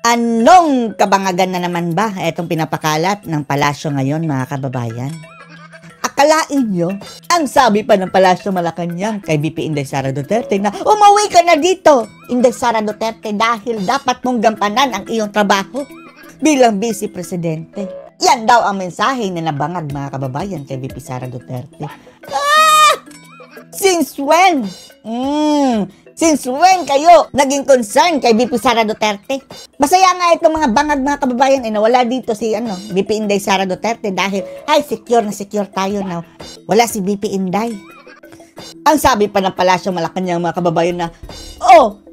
Anong kabangagan na naman ba itong pinapakalat ng palasyo ngayon, mga kababayan? Akalain nyo, ang sabi pa ng palasyo Malacanang kay VP Inday Sara Duterte na umuwi ka na dito, Inday Sara Duterte, dahil dapat mong gampanan ang iyong trabaho bilang Vice Presidente. Yan daw ang mensahe na nabangag, mga kababayan, kay VP Sara Duterte. Since when? Since when kayo naging concern kay VP Sara Duterte? Masaya nga itong mga bangag, mga kababayan, nawala dito si VP Inday Sara Duterte dahil secure na secure tayo na wala si VP Inday. Ang sabi pa ng palasyo Malacanang, mga kababayan, na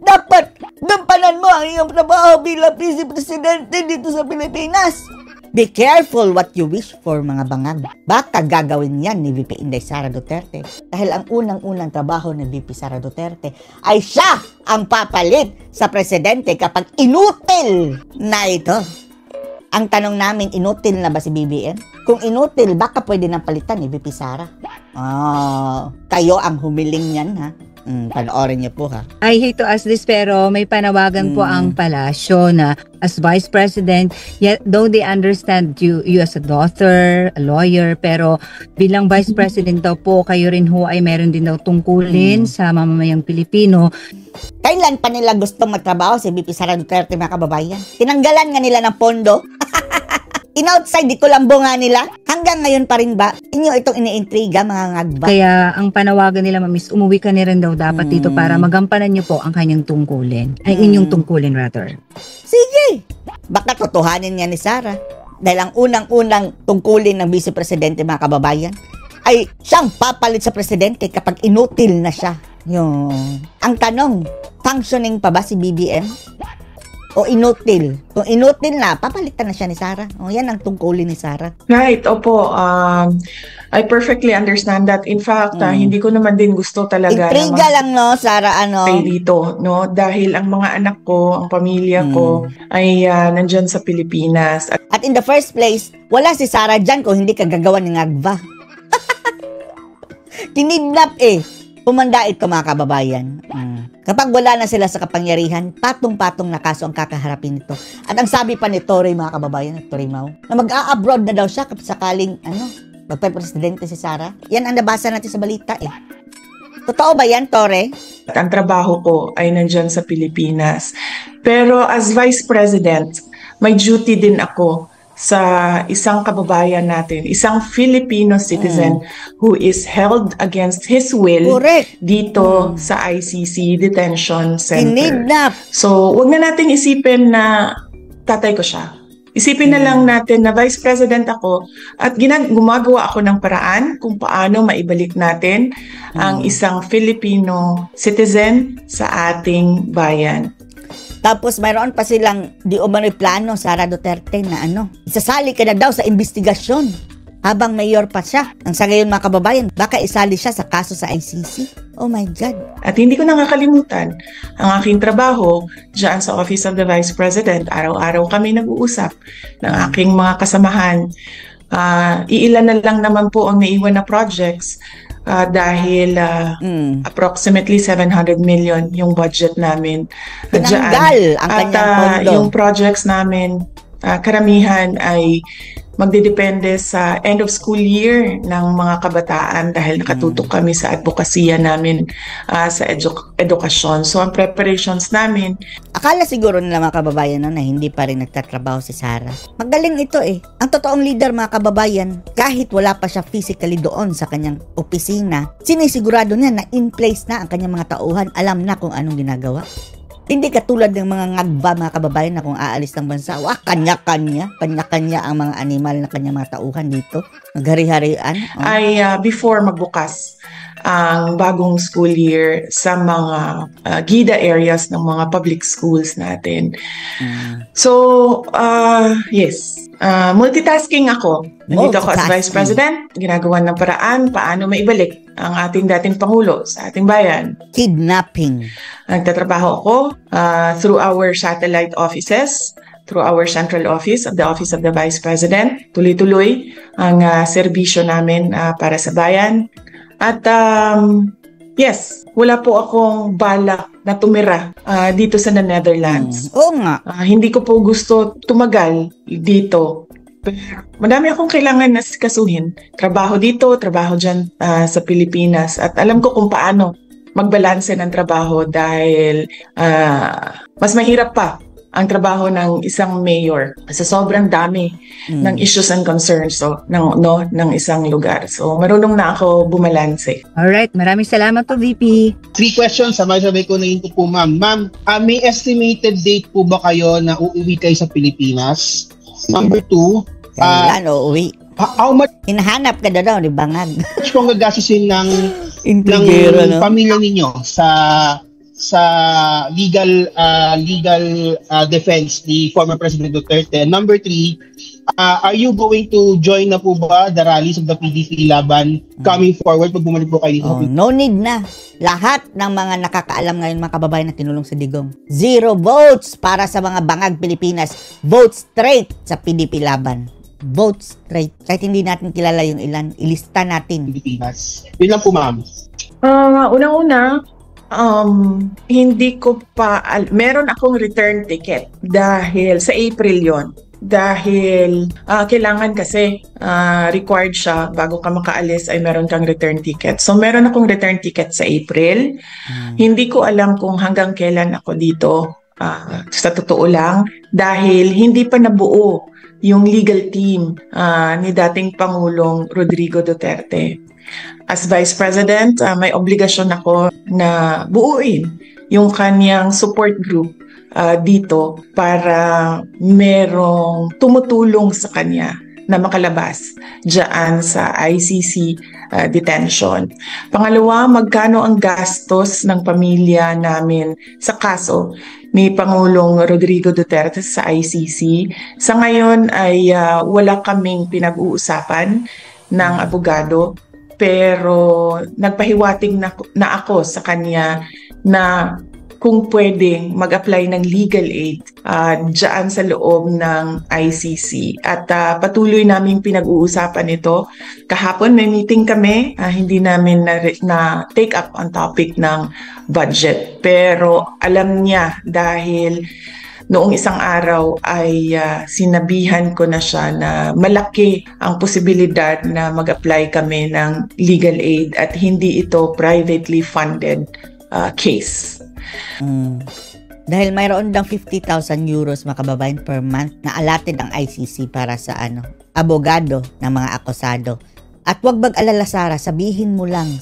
dapat gampanan mo ang iyong trabaho bilang Vice Presidente dito sa Pilipinas. Be careful what you wish for, mga bangag. Baka gagawin yan ni VP Inday Sara Duterte. Dahil ang unang-unang trabaho ni VP Sara Duterte ay siya ang papalit sa presidente kapag inutil na ito. Ang tanong namin, inutil na ba si BBM? Kung inutil, baka pwede nang palitan ni VP Sara. Kayo ang humiling yan, ha? Panoorin niyo po, ha? I hate to ask this, pero may panawagan po ang palasyo na as Vice President, yet though they understand you as a daughter, a lawyer, pero bilang Vice President daw po, kayo rin ho ay meron din daw tungkulin sa mamamayang Pilipino. Kailan pa nila gustong magtrabaho si VP Sara Duterte, mga kababayan? Tinanggalan nga nila ng pondo. In-outside di Colombo nga nila. Hanggang ngayon pa rin ba inyo itong iniintriga, mga ngagba? Kaya ang panawagan nila, Mamiss, umuwi ka na rin daw dapat dito para magampanan niyo po ang kanyang tungkulin. Ay, inyong tungkulin rather. Sige! Baka totohanin niya ni Sara. Dahil ang unang-unang tungkulin ng Vice Presidente, mga kababayan, ay siyang papalit sa presidente kapag inutil na siya. Ang tanong, functioning pa ba si BBM? O inutil? Kung inutil na, papalitan na siya ni Sara. Yan ang tungkulin ni Sara. Right, opo. I perfectly understand that. In fact, hindi ko naman din gusto talaga intriga lang, no, Sara, dito, no? Dahil ang mga anak ko, ang pamilya ko, ay nandyan sa Pilipinas. At in the first place, wala si Sara dyan kung hindi ka gagawa ng ngagba. Kinidnap Pumanda ito, mga kababayan. Kapag wala na sila sa kapangyarihan, patong-patong na kaso ang kakaharapin nito. At ang sabi pa ni Tory, mga kababayan, Tory Mau, na mag-a-abroad na daw siya kapag sakaling, magpa-presidente si Sara. Yan ang nabasa natin sa balita, Totoo ba yan, Tore? At ang trabaho ko ay nandyan sa Pilipinas. Pero as Vice President, may duty din ako sa isang kababayan natin, isang Filipino citizen who is held against his will dito sa ICC Detention Center. Kinidnap. So, wag na natin isipin na tatay ko siya. Isipin na lang natin na Vice President ako at gumagawa ako ng paraan kung paano maibalik natin ang isang Filipino citizen sa ating bayan. Tapos mayroon pa silang di umano'y plano, Sara Duterte, na isasali ka na daw sa investigasyon habang mayor pa siya. Ang sa ngayon, mga kababayan, baka isali siya sa kaso sa ICC. Oh my God. At hindi ko nakakalimutan ang aking trabaho dyan sa Office of the Vice President. Araw-araw kami nag-uusap ng aking mga kasamahan. Iilan na lang naman po ang naiwan na projects dahil approximately 700 million yung budget namin. Tinanggal ang kanyang pondo. Yung projects namin, karamihan ay magdedepende sa end of school year ng mga kabataan dahil nakatutok kami sa advokasya namin sa edukasyon. So ang preparations namin. Akala siguro nila, mga kababayan, na hindi pa rin nagtatrabaho si Sara. Magaling ito Ang totoong leader, mga kababayan, kahit wala pa siya physically doon sa kanyang opisina, sinisigurado niya na in place na ang kanyang mga tauhan, alam na kung anong ginagawa. Hindi katulad ng mga ngagba, mga kababayan, na kung aalis ng bansa, kanya-kanya ang mga animal na kanyang mga tauhan dito. Naghari-harian. Before magbukas ang bagong school year sa mga GIDA areas ng mga public schools natin. So, yes. Multitasking ako. Nandito ako as Vice President, ginagawa ng paraan paano maibalik ang ating dating Pangulo sa ating bayan. Kidnapping. Nagtatrabaho ako through our satellite offices, through our central office of the Office of the Vice President. Tuloy-tuloy ang serbisyo namin para sa bayan. At yes, wala po akong balak na tumira dito sa Netherlands. Oo nga. Hindi ko po gusto tumagal dito. Pero madami akong kailangan na sikasuhin. Trabaho dito, trabaho dyan sa Pilipinas. At alam ko kung paano magbalanse ng trabaho dahil mas mahirap pa ang trabaho ng isang mayor sa sobrang dami ng issues and concerns ng isang lugar. So, marunong na ako bumalanse. Alright, maraming salamat po, VP. 3 questions, sabay-sabay ko na yun po, ma'am. Ma'am, may estimated date po ba kayo na uuwi kayo sa Pilipinas? Number 2, Kailan uuwi? how much Hinahanap ka daw, di bangag? po ang gagastusin ng Intrigero, no? pamilya ninyo sa legal defense ni former President Duterte? Number 3, are you going to join na po ba the rallies of the PDP laban coming forward pag bumalik po kayo dito? No need na. Lahat ng mga nakakaalam ngayon, mga kababayan na tinulong sa digong. 0 votes para sa mga bangag Pilipinas. Vote straight sa PDP laban. Vote straight. Kahit hindi natin kilala yung ilan, ilista natin. Pilipinas. Yun lang po, ma'am. Unang-una, hindi ko pa, meron akong return ticket dahil sa April yon. Dahil kailangan kasi required siya bago ka makaalis ay meron kang return ticket. So meron akong return ticket sa April. Hindi ko alam kung hanggang kailan ako dito. Sa totoo lang, dahil hindi pa nabuo yung legal team ni dating Pangulong Rodrigo Duterte. As Vice President, may obligasyon ako na buuin yung kanyang support group dito para merong tumutulong sa kanya na makalabas dyan sa ICC detention. Pangalawa, magkano ang gastos ng pamilya namin sa kaso ni Pangulong Rodrigo Duterte sa ICC. Sa ngayon ay wala kaming pinag-uusapan ng abogado, pero nagpahiwatig na ako sa kanya na kung pwedeng mag-apply ng legal aid dyan sa loob ng ICC. At patuloy namin pinag-uusapan ito. Kahapon may meeting kami, hindi namin na take up ang topic ng budget. Pero alam niya dahil noong isang araw ay sinabihan ko na siya na malaki ang posibilidad na mag-apply kami ng legal aid at hindi ito privately funded case. Dahil mayroon lang 50,000 euros mga kababayan per month na allotted ang ICC para sa abogado ng mga akusado. At wag mag-alala, Sara, sabihin mo lang,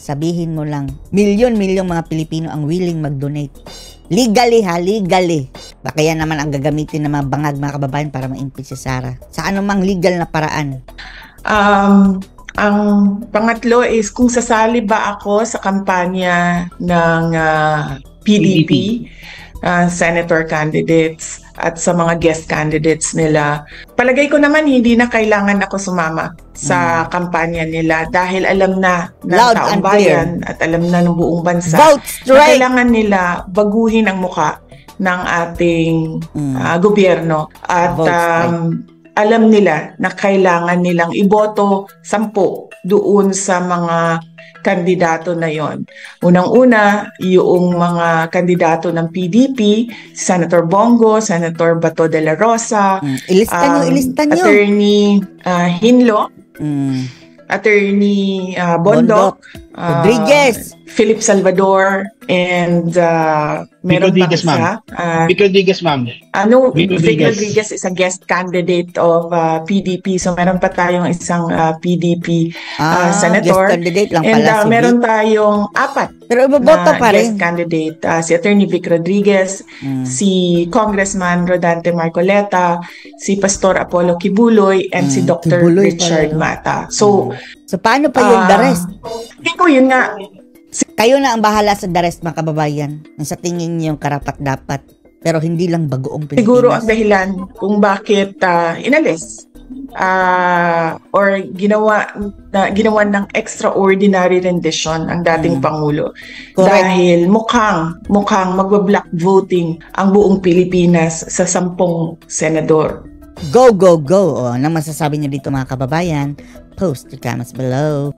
milyon-milyong mga Pilipino ang willing mag-donate. Legally ha, legally. Baka yan naman ang gagamitin ng mga bangag mga kababayan para ma-impeach si Sara. Sa anumang legal na paraan. Ang pangatlo is kung sasali ba ako sa kampanya ng PDP, senator candidates at sa mga guest candidates nila. Palagay ko naman hindi na kailangan ako sumama sa kampanya nila dahil alam na ng Loud taong and bayan at alam na ng buong bansa Vote na straight! kailangan nila baguhin ang muka ng ating gobyerno at Vote straight. alam nila na kailangan nilang iboto 10 doon sa mga kandidato na yon. Unang-una, yung mga kandidato ng PDP, Senator Bongo, Senator Bato de la Rosa, Ilista nyo. Attorney Hinlo, Attorney Bondok, Rodriguez, Philip Salvador, and meron pa Rodriguez, isa. Vic Rodriguez, ma'am. Vic Rodriguez is a guest candidate of PDP. So meron pa tayong isang PDP senator. Guest candidate lang And pala si meron tayong 4 Pero iboboto na pa rin. guest candidate. Si Attorney Vic Rodriguez, si Congressman Rodante Marcoleta, si Pastor Apollo Kibuloy, and si Dr. Kibuloy Richard pala. Mata. So, So paano pa yung the rest? hindi ko yun nga. Kayo na ang bahala sa the rest mga kababayan. Ang sa tingin niyo yung karapat-dapat. Pero hindi lang bagoong Pilipinas. Siguro ang dahilan kung bakit inalis or ginawa ng extraordinary rendition ang dating Pangulo. Correct. Dahil mukhang magba-block voting ang buong Pilipinas sa 10 senador. Go, go, go. O, ano masasabi niyo dito mga kababayan? Post your comments below.